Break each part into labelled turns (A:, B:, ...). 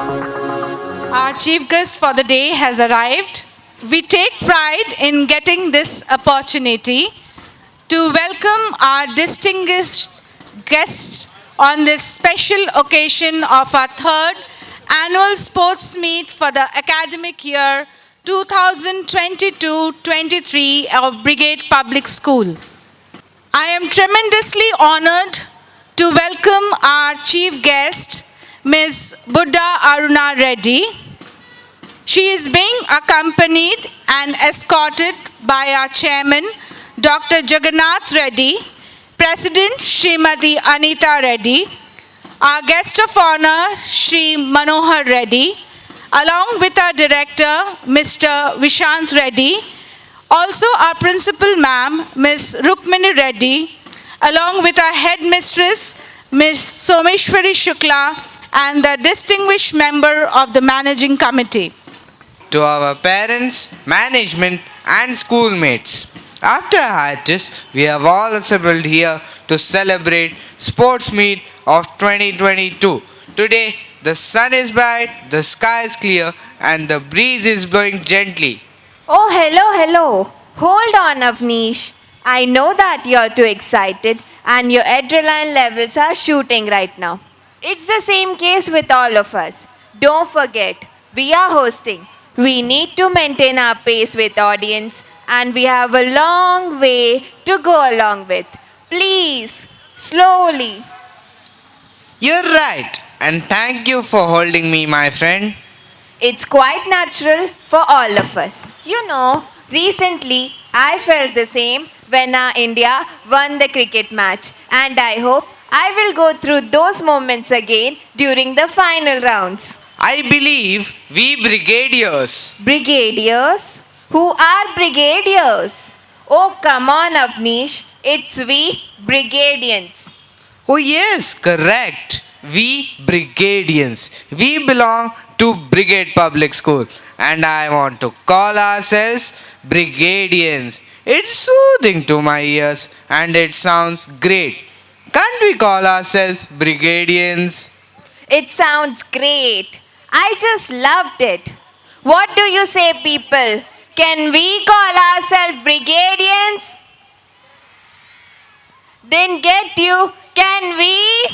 A: Our chief guest for the day has arrived. We take pride in getting this opportunity to welcome our distinguished guests on this special occasion of our third annual sports meet for the academic year 2022-23 of Brigade Public School. I am tremendously honored to welcome our chief guest, Ms. Buddha Aruna Reddy. She is being accompanied and escorted by our chairman, Dr. Jagannath Reddy, President Srimati Anita Reddy, our guest of honor, Shri Manohar Reddy, along with our director, Mr. Vishant Reddy, also our principal ma'am, Ms. Rukmini Reddy, along with our headmistress, Ms. Someshwari Shukla, and the distinguished member of the managing committee.
B: To our parents, management and schoolmates. After hiatus, we have all assembled here to celebrate sports meet of 2022. Today, the sun is bright, the sky is clear, and the breeze is blowing gently.
C: Oh, hello. Hold on, Avnish. I know that you're too excited and your adrenaline levels are shooting right now. It's the same case with all of us. Don't forget, we are hosting. We need to maintain our pace with audience and we have a long way to go along with. Please, slowly.
B: You're right, and thank you for holding me, my friend.
C: It's quite natural for all of us. You know, recently I felt the same when our India won the cricket match, and I hope I will go through those moments again during the final rounds.
B: I believe we brigadiers.
C: Brigadiers? Who are brigadiers? Oh, come on, Avnish. It's we Brigadians.
B: Oh yes, correct. We Brigadians. We belong to Brigade Public School and I want to call ourselves Brigadians. It's soothing to my ears and it sounds great. Can't we call ourselves Brigadians?
C: It sounds great. I just loved it. What do you say, people? Can we call ourselves Brigadians? Then get you, can we?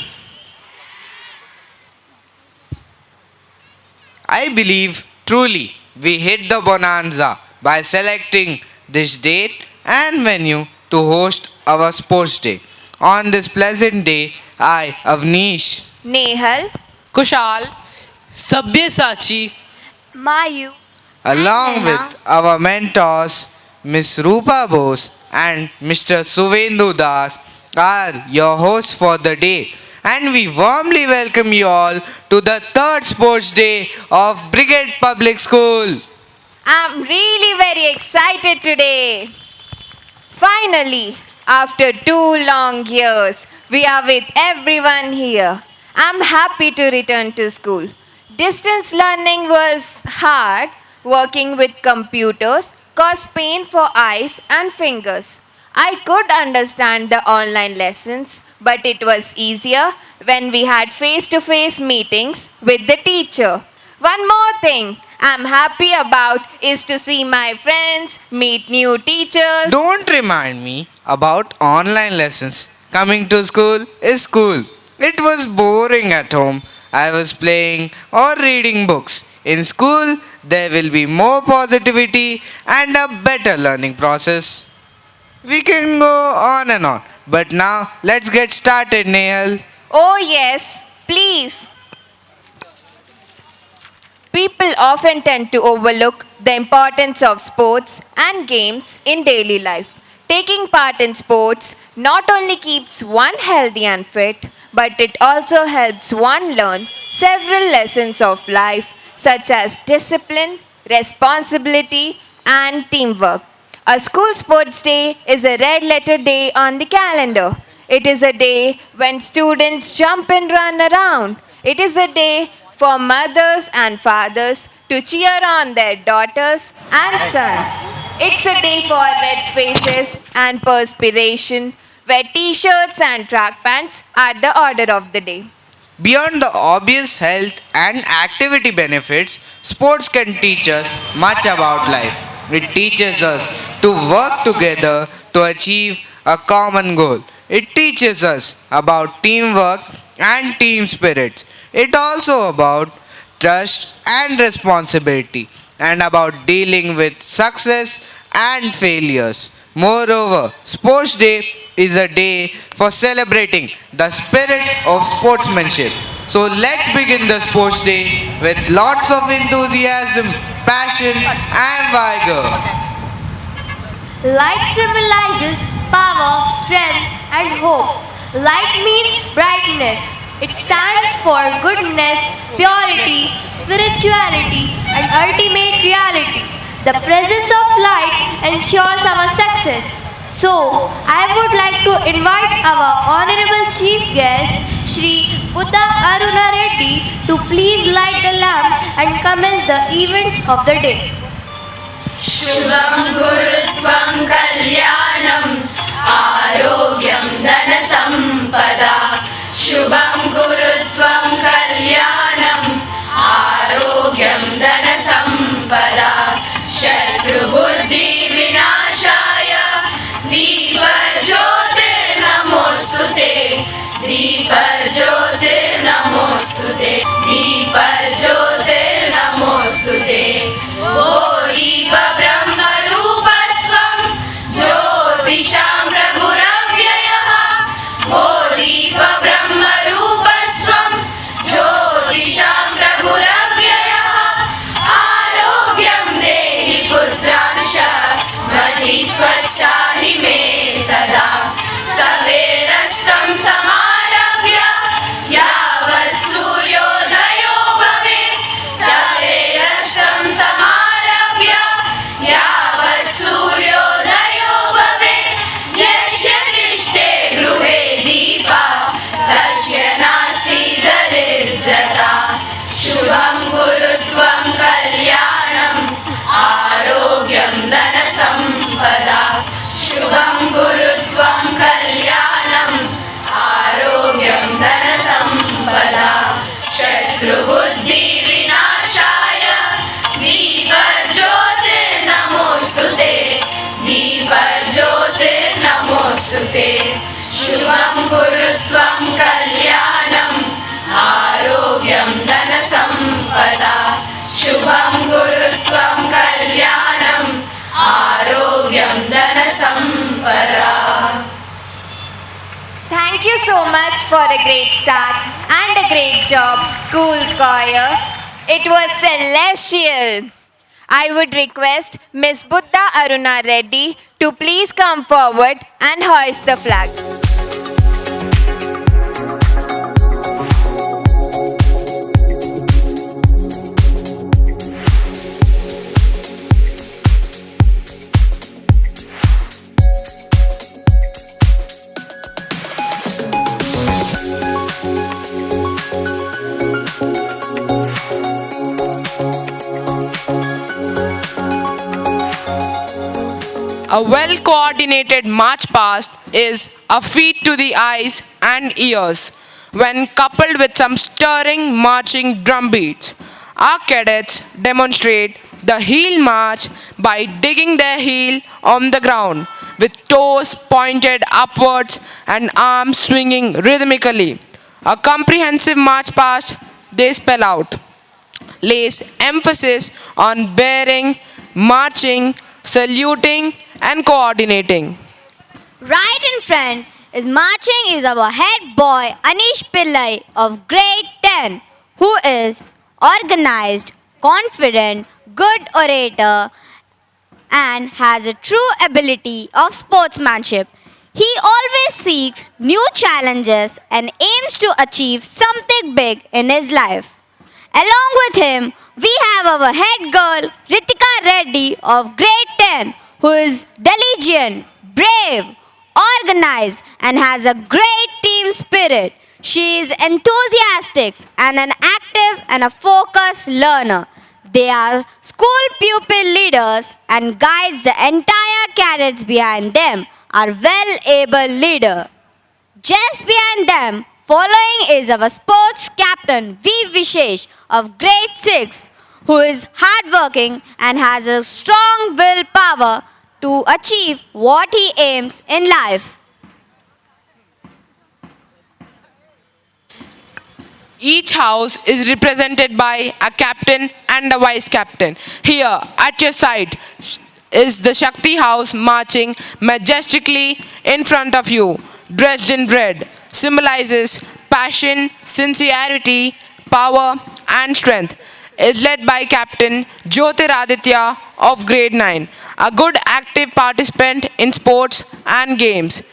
B: I believe truly we hit the bonanza by selecting this date and venue to host our sports day. On this pleasant day, I, Avnish,
C: Nehal,
D: Kushal, Sabyasachi,
C: Mayu,
B: along with our mentors, Miss Rupa Bose and Mr. Suvendu Das, are your hosts for the day. And we warmly welcome you all to the third sports day of Brigade Public School.
C: I'm really very excited today. Finally, after 2 long years, we are with everyone here. I'm happy to return to school. Distance learning was hard. Working with computers caused pain for eyes and fingers. I could understand the online lessons, but it was easier when we had face-to-face meetings with the teacher. One more thing I'm happy about is to see my friends, meet new teachers.
B: Don't remind me about online lessons. Coming to school is cool. It was boring at home. I was playing or reading books. In school, there will be more positivity and a better learning process. We can go on and on. But now, let's get started, Nehal.
C: Oh, yes, please. People often tend to overlook the importance of sports and games in daily life. Taking part in sports not only keeps one healthy and fit, but it also helps one learn several lessons of life, such as discipline, responsibility, and teamwork. A school sports day is a red letter day on the calendar. It is a day when students jump and run around. It is a day for mothers and fathers to cheer on their daughters and sons. It's a day for red faces and perspiration, where t-shirts and track pants are the order of the day.
B: Beyond the obvious health and activity benefits, sports can teach us much about life. It teaches us to work together to achieve a common goal. It teaches us about teamwork and team spirit. It also about trust and responsibility and about dealing with success and failures. Moreover, Sports Day is a day for celebrating the spirit of sportsmanship. So let's begin the Sports Day with lots of enthusiasm, passion, and vigor.
E: Light symbolizes power, strength, and hope. Light means brightness. It stands for goodness, purity, spirituality, and ultimate reality. The presence of light ensures our success. So, I would like to invite our Honorable Chief Guest, Shri Buddha Aruna Reddy, to please light the lamp and commence the events of the day.
F: शुभं गुरुत्वं कल्याणं आरोग्यं धनसम्पदा शुभं गुरुत्वं कल्याणं आरोग्यं धनसम्पदा शत्रुबुद्धि विनाशाय दीपज्योतिर्नमोस्तुते दीपज्योतिर्नमोस्तुते दीपज्योतिर्नमोस्तुते ओ दीप ब्रह्मरूपस्वं ज्योतिषां रघुरव्ययः ओ दीप ब्रह्मरूपस्वं ज्योतिषां रघुरव्ययः आरोग्यं देहि पुत्रांश मति स्वच्छाहि मे सदा सवेरस्तं समारभ्य यावत् सूर्योदयो भवेत् सवेरस्तं समारभ्य यावत् सूर्योदयो भवेत् यस्य तिष्ठे गृहे दीपः तस्य नास्ति दरिद्रता शुभं गुरुत्वं कल्याणम् आरोग्यं धनसम्पदा शुभं गुरुत्वं कल्याणम् आरोग्यं धनसम्पदा शत्रुबुद्धिविनाशाय दीपज्योतिर्नमोस्तुते दीपज्योतिर्नमोस्तुते शुभं गुरुत्वं कल्याणम् आरोग्यं धनसम्पदा शुभं गुरुत्वं कल्याणम् आरोग्यं धनसम्पदा.
C: Thank you so much for a great start and a great job, school choir. It was celestial. I would request Miss Buddha Aruna Reddy to please come forward and hoist the flag.
D: A well-coordinated march past is a feat to the eyes and ears when coupled with some stirring marching drum beats. Our cadets demonstrate the heel march by digging their heel on the ground with toes pointed upwards and arms swinging rhythmically. A comprehensive march past, they spell out, lays emphasis on bearing, marching, saluting, and coordinating.
E: Right in front is marching is our head boy Anish Pillai of grade 10, who is organized, confident, good orator, and has a true ability of sportsmanship. He always seeks new challenges and aims to achieve something big in his life. Along with him, we have our head girl Ritika Reddy of grade 10, who is diligent, brave, organized, and has a great team spirit. She is enthusiastic and an active and a focused learner. They are school pupil leaders and guides the entire cadets behind them are well-able leader. Just behind them, Following is our sports captain V. Vishesh of grade 6, who is hardworking and has a strong willpower to achieve what he aims in life.
D: Each house is represented by a captain and a vice captain. Here, at your side, is the Shakti house marching majestically in front of you, dressed in red, symbolizes passion, sincerity, power, and strength. Is led by Captain Jyotiraditya of grade 9, a good active participant in sports and games.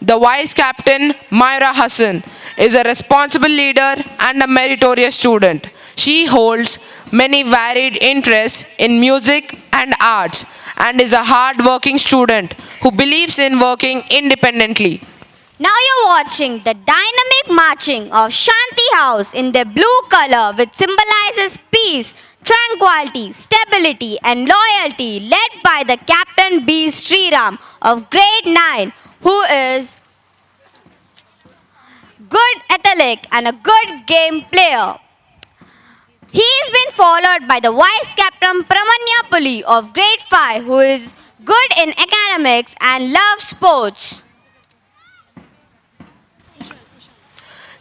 D: The vice captain, Myra Hassan, is a responsible leader and a meritorious student. She holds many varied interests in music and arts and is a hard-working student who believes in working independently.
E: Now you're watching the dynamic marching of Shanti House in their blue color, which symbolizes peace, tranquility, stability, and loyalty, led by the Captain B. Sriram of grade 9, who is good athlete and a good game player. He is been followed by the Vice Captain Pramanya Puli of grade 5, who is good in academics and loves sports.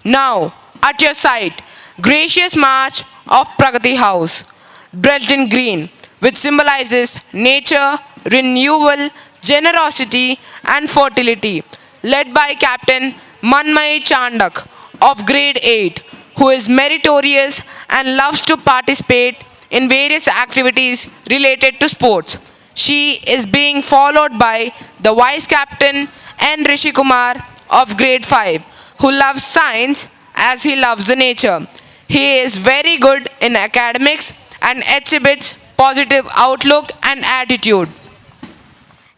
D: Now, at your side, gracious march of Pragati House, dressed in green, which symbolizes nature, renewal, generosity, and fertility, led by Captain Manmay Chandak of grade 8, who is meritorious and loves to participate in various activities related to sports. She is being followed by the Vice Captain N. Rishi Kumar of grade 5, who loves science as he loves the nature. He is very good in academics and exhibits positive outlook and attitude.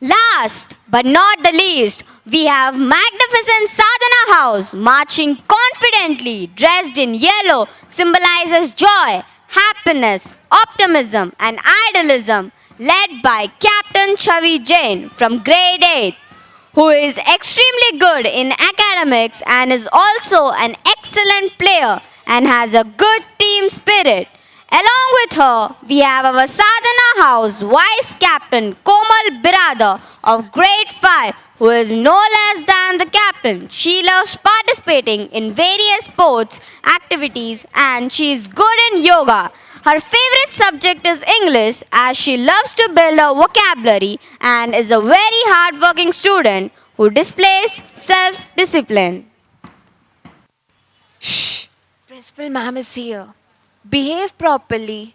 E: Last but not the least, we have magnificent Sadhana House marching confidently, dressed in yellow, symbolizes joy, happiness, optimism, and idealism, led by Captain Chavi Jain from grade 8, who is extremely good in academics and is also an excellent player and has a good team spirit. Along with her, we have our Sadhana House Vice Captain Komal Birada of grade 5, who is no less than the captain. She loves participating in various sports activities and she is good in yoga. Her favorite subject is English as she loves to build her vocabulary and is a very hardworking student who displays self-discipline.
C: Principal ma'am is here. Behave properly.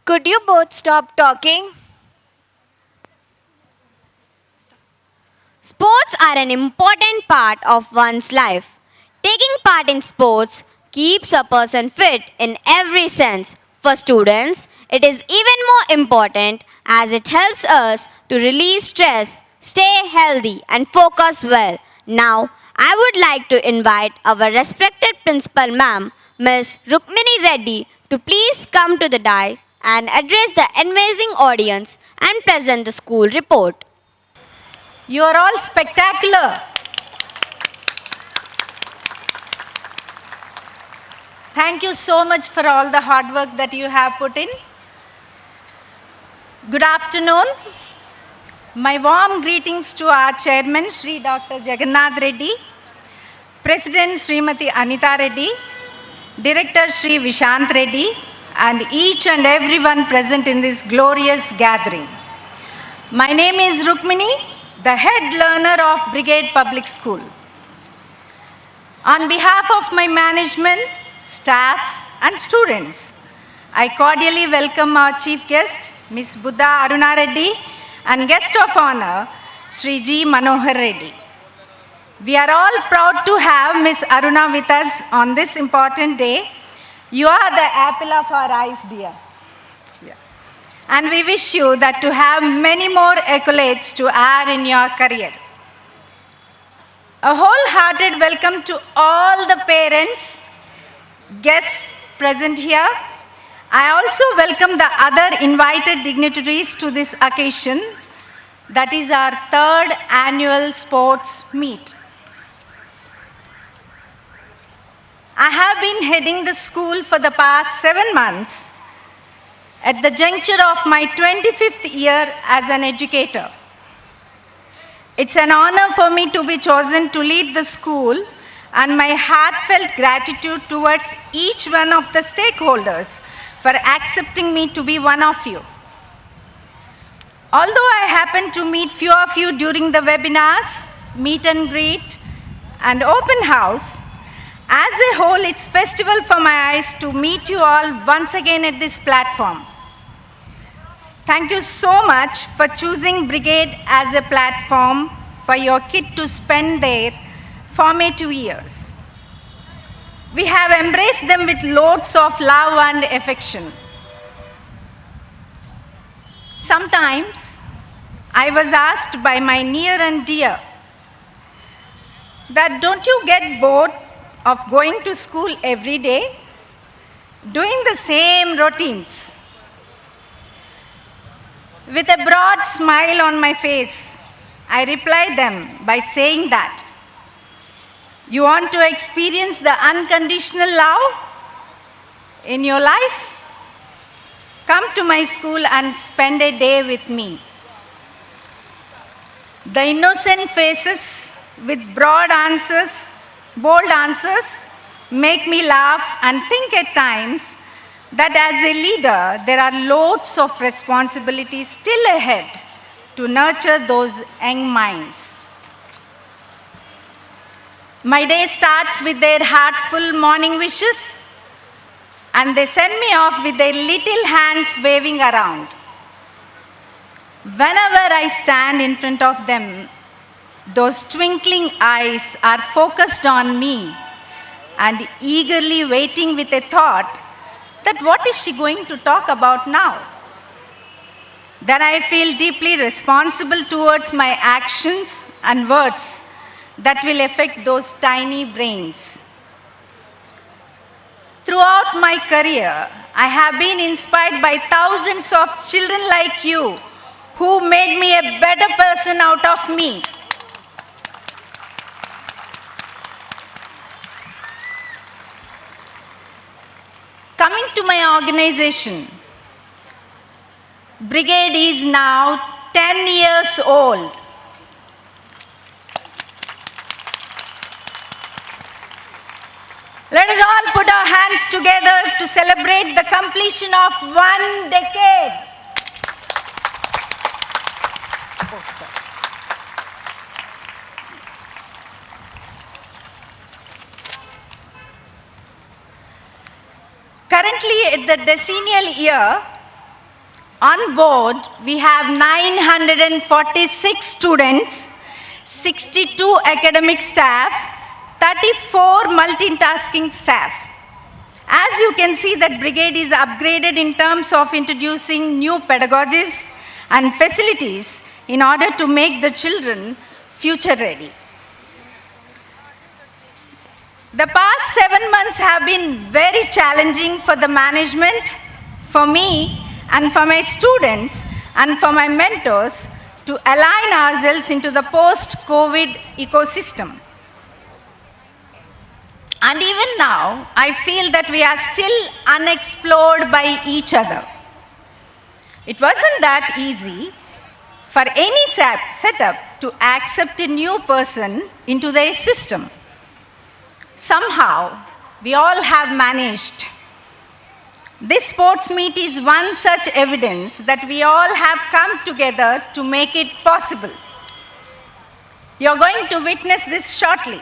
C: Could you both stop talking?
E: Sports are an important part of one's life. Taking part in sports keeps a person fit in every sense. For students, it is even more important as it helps us to release stress, stay healthy, and focus well. Now, I would like to invite our respected principal ma'am, Ms. Rukmini Reddy, to please come to the dais and address the amazing audience and present the school report.
A: You are all spectacular. Thank you so much for all the hard work that you have put in. Good afternoon. My warm greetings to our chairman, Sri Dr. Jagannath Reddy, President Srimati Anita Reddy, Director Sri Vishant Reddy, and each and everyone present in this glorious gathering. My name is Rukmini, the head learner of Brigade Public School. On behalf of my management, staff, and students, I cordially welcome our chief guest, Ms. Buddha Aruna Reddy, and guest of honor, Sri G. Manohar Reddy. We are all proud to have Ms. Aruna with us on this important day. You are the apple of our eyes, dear. Yeah. And we wish you that to have many more accolades to add in your career. A wholehearted welcome to all the parents, guests present here. I also welcome the other invited dignitaries to this occasion. That is our 3rd annual sports meet.
G: I have been heading the school for the past 7 months at the juncture of my 25th year as an educator. It's an honor for me to be chosen to lead the school, and my heartfelt gratitude towards each one of the stakeholders for accepting me to be one of you. Although I happened to meet few of you during the webinars, meet and greet, and open house, as a whole, it's festival for my eyes to meet you all once again at this platform. Thank you so much for choosing Brigade as a platform for your kid to spend their formative years. We have embraced them with loads of love and affection. Sometimes, I was asked by my near and dear that don't you get bored of going to school every day, doing the same routines? With a broad smile on my face, I replied them by saying that, you want to experience the unconditional love in your life? Come to my school and spend a day with me. The innocent faces with broad answers, bold answers, make me laugh and think at times that as a leader, there are loads of responsibilities still ahead to nurture those young minds. My day starts with their heartful morning wishes, and they send me off with their little hands waving around. Whenever I stand in front of them, those twinkling eyes are focused on me and eagerly waiting with a thought that what is she going to talk about now? Then I feel deeply responsible towards my actions and words that will affect those tiny brains. Throughout my career, I have been inspired by thousands of children like you who made me a better person out of me. Coming to my organization, Brigade is now 10 years old. Let us all put our hands together to celebrate the completion of 1 decade. Currently, at the decennial year, on board, we have 946 students, 62 academic staff, 34 multitasking staff. As you can see, that Brigade is upgraded in terms of introducing new pedagogies and facilities in order to make the children future ready. The past 7 months have been very challenging for the management, for me, and for my students, and for my mentors to align ourselves into the post-COVID ecosystem. And even now, I feel that we are still unexplored by each other. It wasn't that easy for any setup to accept a new person into their system. Somehow, we all have managed. This sports meet is one such evidence that we all have come together to make it possible. You're going to witness this shortly.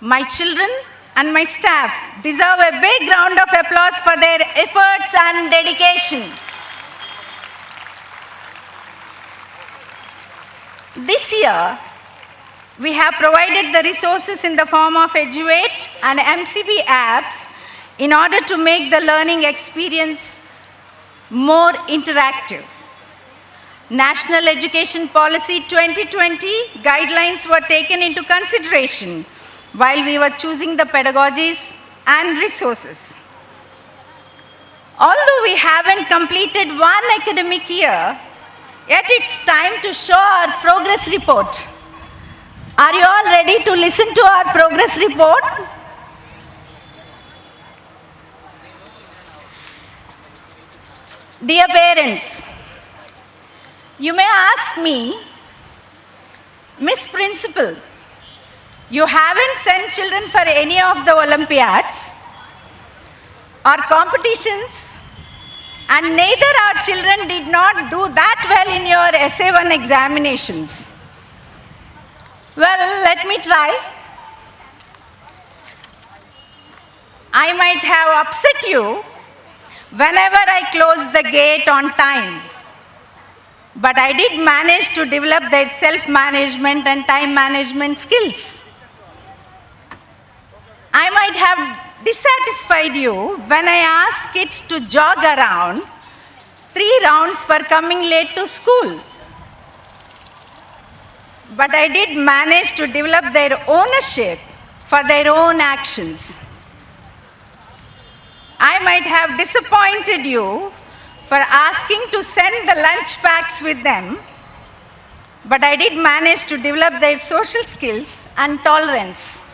G: My children and my staff deserve a big round of applause for their efforts and dedication. This year, we have provided the resources in the form of Eduate and MCB apps in order to make the learning experience more interactive. National Education Policy 2020 guidelines were taken into consideration while we were choosing the pedagogies and resources. Although we haven't completed one academic year, yet it's time to show our progress report. Are you all ready to listen to our progress report? Dear parents, you may ask me, Miss Principal, you haven't sent children for any of the Olympiads or competitions, and neither our children did not do that well in your Essay 1 examinations. Well, let me try. I might have upset you whenever I closed the gate on time, but I did manage to develop their self-management and time management skills. I might have dissatisfied you when I asked kids to jog around 3 rounds for coming late to school, but I did manage to develop their ownership for their own actions. I might have disappointed you for asking to send the lunch packs with them, but I did manage to develop their social skills and tolerance.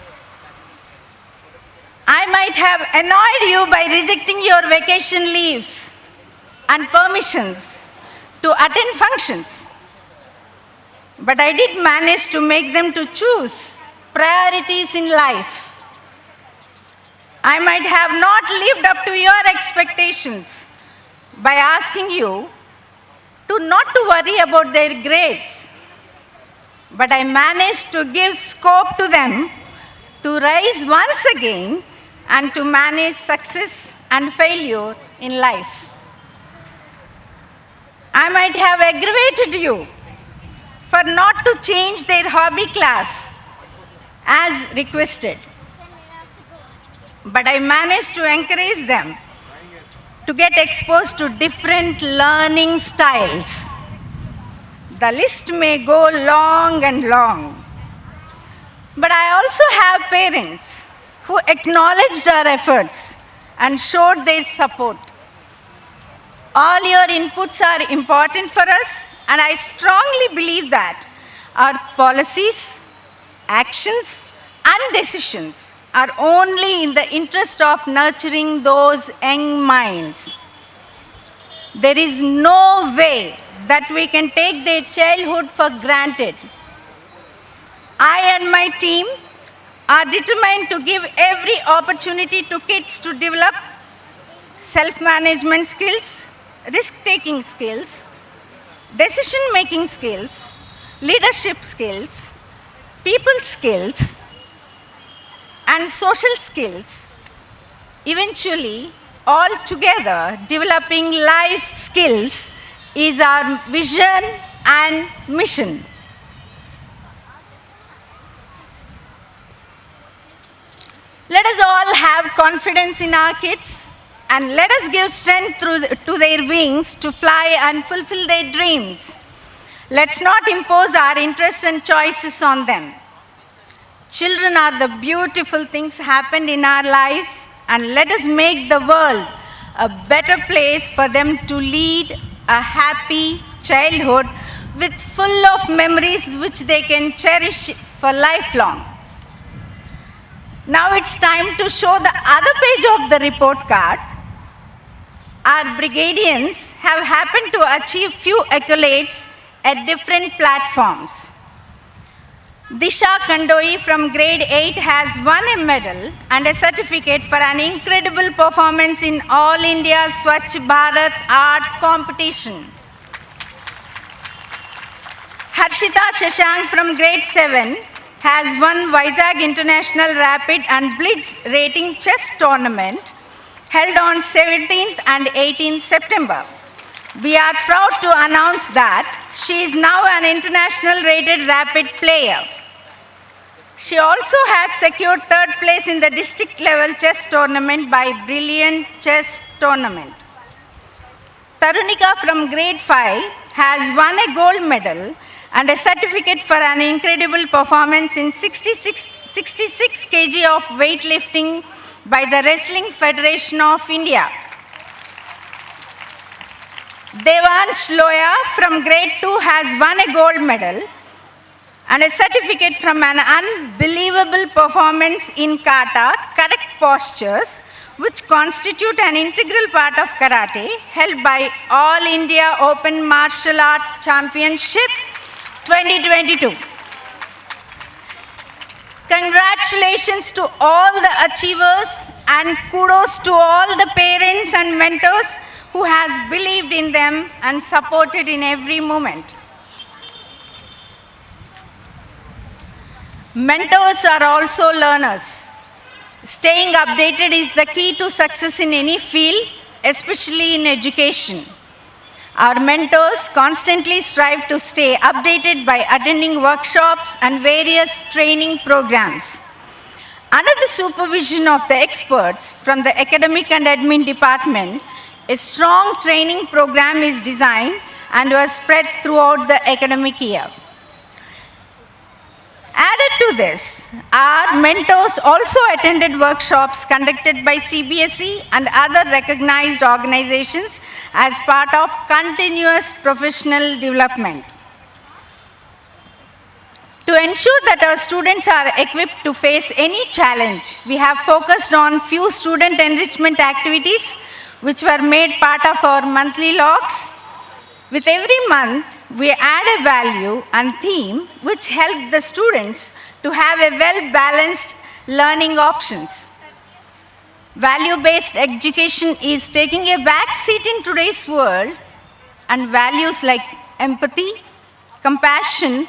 G: I might have annoyed you by rejecting your vacation leaves and permissions to attend functions, but I did manage to make them to choose priorities in life. I might have not lived up to your expectations by asking you to not to worry about their grades, but I managed to give scope to them to rise once again and to manage success and failure in life. I might have aggravated you for not to change their hobby class as requested, but I managed to encourage them to get exposed to different learning styles. The list may go long and long, but I also have parents who acknowledged our efforts and showed their support. All your inputs are important for us, and I strongly believe that our policies, actions, and decisions are only in the interest of nurturing those young minds. There is no way that we can take their childhood for granted. I and my team are determined to give every opportunity to kids to develop self-management skills, risk-taking skills, decision-making skills, leadership skills, people skills, and social skills. Eventually, all together, developing life skills is our vision and mission. Let us all have confidence in our kids, and let us give strength to their wings to fly and fulfill their dreams. Let's not impose our interests and choices on them. Children are the beautiful things happened in our lives, and let us make the world a better place for them to lead a happy childhood with full of memories which they can cherish for lifelong. Now it's time to show the other page of the report card. Our brigadians have happened to achieve few accolades at different platforms. Disha Kandoi from grade 8 has won a medal and a certificate for an incredible performance in All India Swachh Bharat Art Competition. Harshita Shashank from grade 7 has won Vizag International Rapid and Blitz Rating Chess Tournament held on 17th and 18th September. We are proud to announce that she is now an international rated rapid player. She also has secured 3rd place in the district level chess tournament by Brilliant Chess Tournament. Tarunika from grade 5 has won a gold medal and a certificate for an incredible performance in 66 kg of weightlifting by the Wrestling Federation of India. Devansh Loya from grade 2 has won a gold medal and a certificate from an unbelievable performance in kata, correct postures, which constitute an integral part of karate, held by All India Open Martial Art Championship 2022. Congratulations to all the achievers and kudos to all the parents and mentors who has believed in them and supported in every moment. Mentors are also learners. Staying updated is the key to success in any field, especially in education. Our mentors constantly strive to stay updated by attending workshops and various training programs. Under the supervision of the experts from the academic and admin department, a strong training program is designed and was spread throughout the academic year. Added to this, our mentors also attended workshops conducted by CBSE and other recognized organizations as part of continuous professional development. To ensure that our students are equipped to face any challenge, we have focused on few student enrichment activities which were made part of our monthly logs. With every month, we add a value and theme which help the students to have a well-balanced learning options. Value-based education is taking a back seat in today's world, and values like empathy, compassion,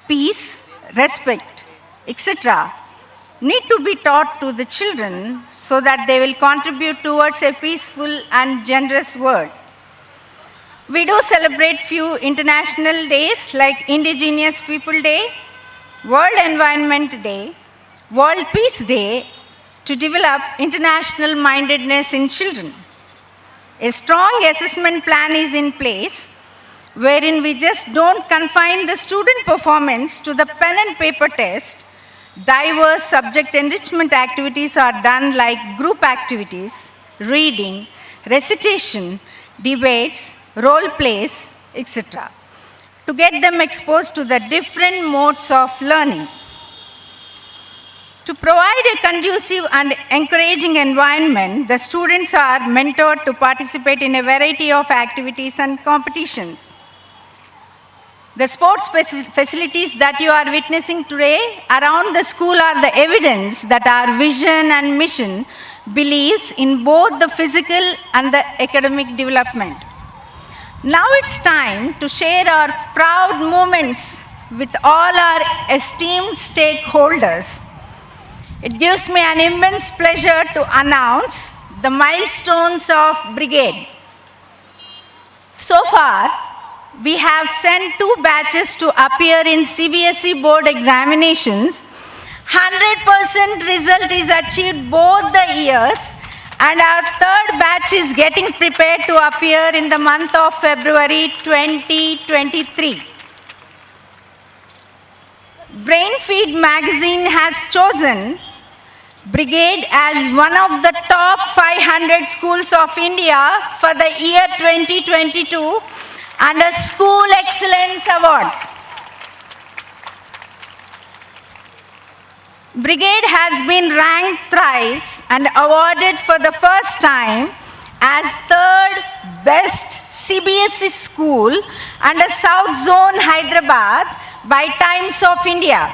G: peace, respect, etc. need to be taught to the children so that they will contribute towards a peaceful and generous world. We do celebrate few international days like Indigenous People Day, World Environment Day, World Peace Day to develop international mindedness in children. A strong assessment plan is in place wherein we just don't confine the student performance to the pen and paper test. Diverse subject enrichment activities are done like group activities, reading, recitation, debates, role plays, etc. to get them exposed to the different modes of learning. To provide a conducive and encouraging environment, the students are mentored to participate in a variety of activities and competitions. The sports facilities that you are witnessing today around the school are the evidence that our vision and mission believes in both the physical and the academic development. Now it's time to share our proud moments with all our esteemed stakeholders. It gives me an immense pleasure to announce the milestones of Brigade. So far, we have sent 2 batches to appear in CBSE board examinations. 100% result is achieved both the years, and our 3rd batch is getting prepared to appear in the month of February 2023. Brainfeed magazine has chosen Brigade as one of the top 500 schools of India for the year 2022 under School Excellence Awards. Brigade has been ranked thrice and awarded for the first time as 3rd best CBSE school under South Zone Hyderabad by Times of India.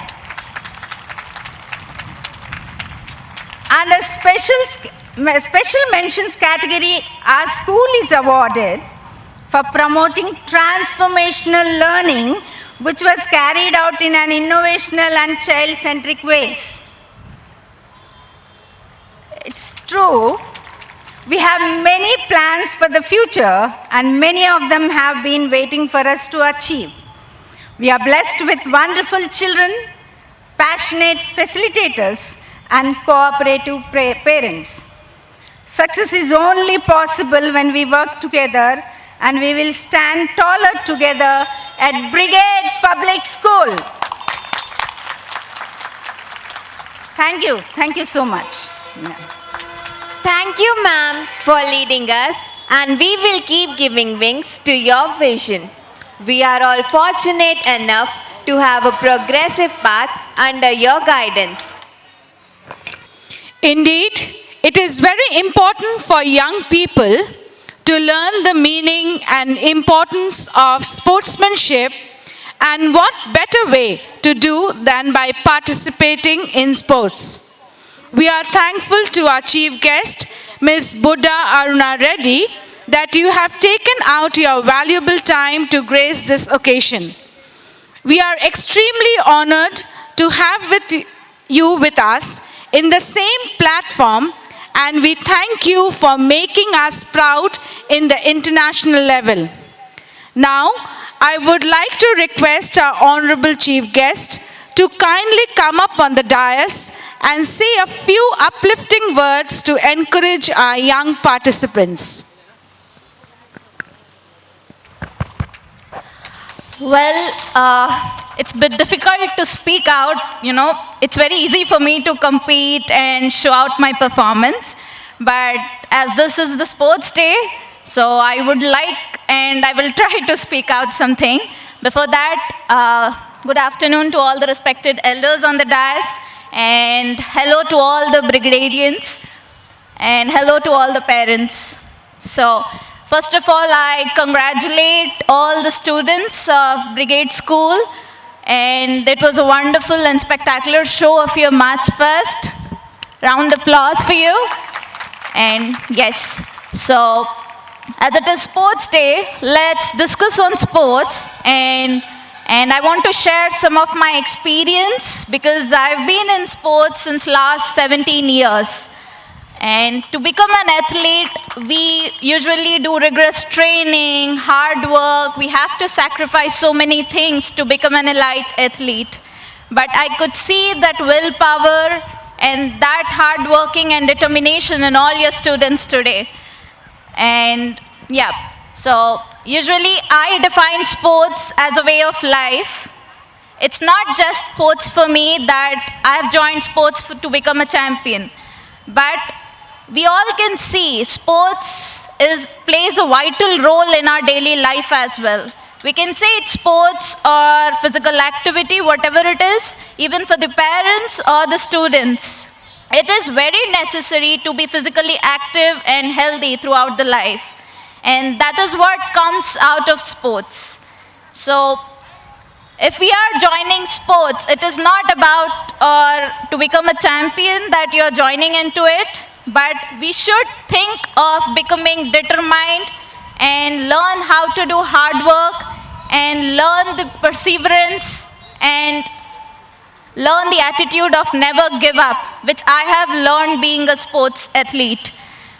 G: Under special mentions category, our school is awarded for promoting transformational learning, which was carried out in an innovational and child-centric ways. It's true, we have many plans for the future, and many of them have been waiting for us to achieve. We are blessed with wonderful children, passionate facilitators, and cooperative parents. Success is only possible when we work together, and we will stand taller together at Brigade Public School. Thank you so much.
C: Thank you, ma'am, for leading us, and we will keep giving wings to your vision. We are all fortunate enough to have a progressive path under your guidance.
A: Indeed, It is very important for young people to learn the meaning and importance of sportsmanship, and what better way to do than by participating in sports. We are thankful to our chief guest, Ms. Buddha Aruna Reddy, that you have taken out your valuable time to grace this occasion. We are extremely honored to have you with us in the same platform, and we thank you for making us proud in the international level. Now, I would like to request our honorable chief guest to kindly come up on the dais and say a few uplifting words to encourage our young participants.
H: Well, it's a bit difficult to speak out, It's very easy for me to compete and show out my performance. But as this is the sports day, so I would like and I will try to speak out something. Before that, good afternoon to all the respected elders on the dais, and hello to all the brigadians, and hello to all the parents. So, first of all, I congratulate all the students of Brigade School, and it was a wonderful and spectacular show of your March First. Round of applause for you. And yes, so as it is sports day, let's discuss on sports, and I want to share some of my experience because I've been in sports since last 17 years. And to become an athlete, we usually do rigorous training, hard work. We have to sacrifice so many things to become an elite athlete. But I could see that willpower and that hard working and determination in all your students today. And yeah, so usually I define sports as a way of life. It's not just sports for me that I have joined sports to become a champion, but we all can see sports plays a vital role in our daily life as well. We can say it's sports or physical activity, whatever it is, even for the parents or the students. It is very necessary to be physically active and healthy throughout the life. And that is what comes out of sports. So, if we are joining sports, it is not about or to become a champion that you are joining into it, but we should think of becoming determined and learn how to do hard work and learn the perseverance and learn the attitude of never give up, which I have learned being a sports athlete.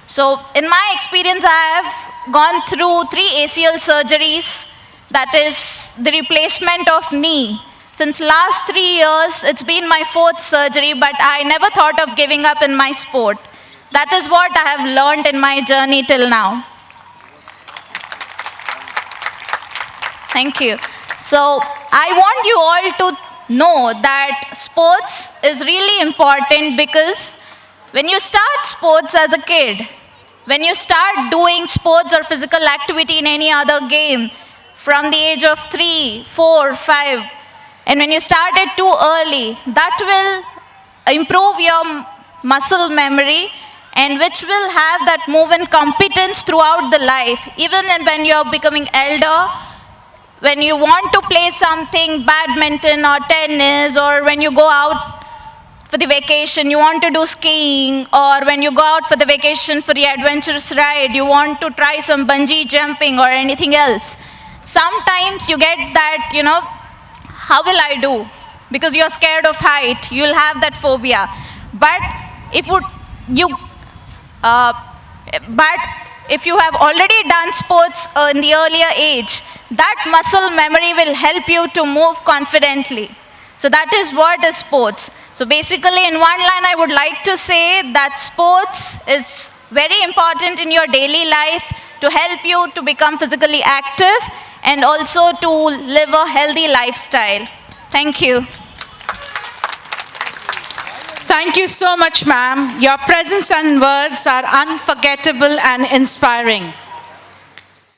H: So in my experience, I have gone through 3 ACL surgeries, that is the replacement of knee. Since last 3 years, it's been my 4th surgery, but I never thought of giving up in my sport. That is what I have learned in my journey till now. Thank you. So I want you all to know that sports is really important because when you start sports as a kid, when you start doing sports or physical activity in any other game from the age of 3, 4, 5, and when you start it too early, that will improve your muscle memory and which will have that movement competence throughout the life. Even when you're becoming elder, when you want to play something, badminton or tennis, or when you go out for the vacation, you want to do skiing, or when you go out for the vacation for the adventurous ride, you want to try some bungee jumping or anything else. Sometimes you get that, how will I do? Because you're scared of height, you'll have that phobia. But if you have already done sports in the earlier age, that muscle memory will help you to move confidently. So that is what is sports. So basically, in one line, I would like to say that sports is very important in your daily life to help you to become physically active and also to live a healthy lifestyle. Thank you.
A: Thank you so much, ma'am. Your presence and words are unforgettable and inspiring.